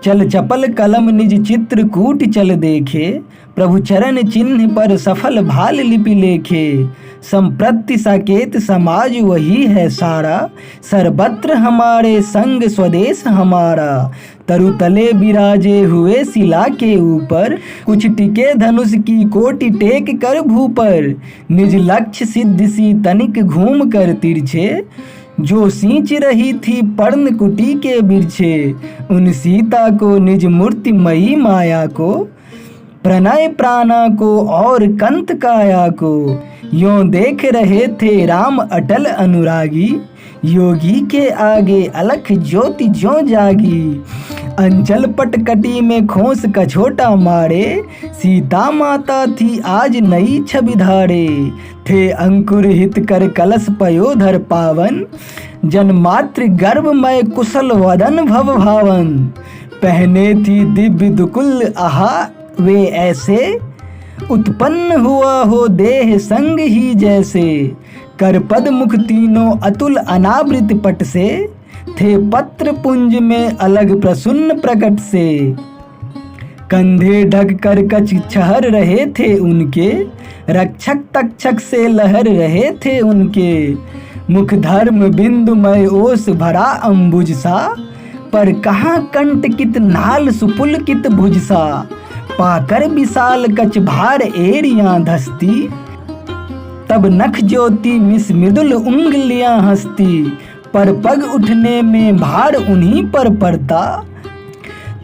चल चपल कलम निज चित्रकूट चल देखे, प्रभु चरण चिन्ह पर सफल भाल लिपि लेखे। संप्रति साकेत समाज वही है सारा, सर्वत्र हमारे संग स्वदेश हमारा। तरुतले विराजे हुए शिला के ऊपर, कुछ टिके धनुष की कोटि टेक कर भू पर। निज लक्ष्य सिद्ध सी तनिक घूम कर तिरछे, जो सींच रही थी पर्ण कुटी के बिरछे। उन सीता को निज मूर्तिमयी माया को, प्रणय प्राणा को और कंत काया को। यों देख रहे थे राम अटल अनुरागी, योगी के आगे अलख ज्योति ज्यों जागी। अंचल पटकटी में खोस कछोटा मारे, सीता माता थी आज नई छवि धारे। थे अंकुर हित कर कलश पयोधर पावन, जन्मात्र गर्भमय कुशल वदन भव भावन। पहने थी दिव्य दुकुल आहा वे ऐसे, उत्पन्न हुआ हो देह संग ही जैसे। कर पद मुख तीनों अतुल अनावृत पट से, थे पत्र पुंज में अलग प्रसन्न प्रकट से। कंधे ढक कर कछ छहर रहे थे उनके, रक्षक तक्षक से लहर रहे थे उनके। मुख धर्म बिंदुमय ओस भरा अंबुज सा, पर कहाँ कंटकित नाल सुपुलकित भुज सा। पाकर विशाल कछ भार एड़ियां धसती, तब नख ज्योति मिस मृदुल उंगलियां हंसती। पर पग उठने में भार उन्हीं पर पड़ता,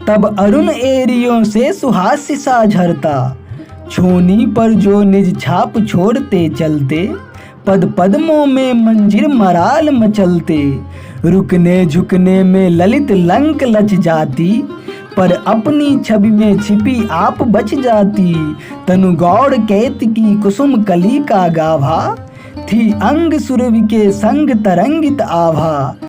तब अरुण एरियों से सुहास्य सा झरता। छोनी पर जो निज छाप छोड़ते चलते, पद पद्मों में मंजिर मराल मचलते। रुकने झुकने में ललित लंक लच जाती, पर अपनी छवि में छिपी आप बच जाती। तनु गौड़ कैत की कुसुम कली का गाभा, थी अंग सुरभि के संग तरंगित आभा।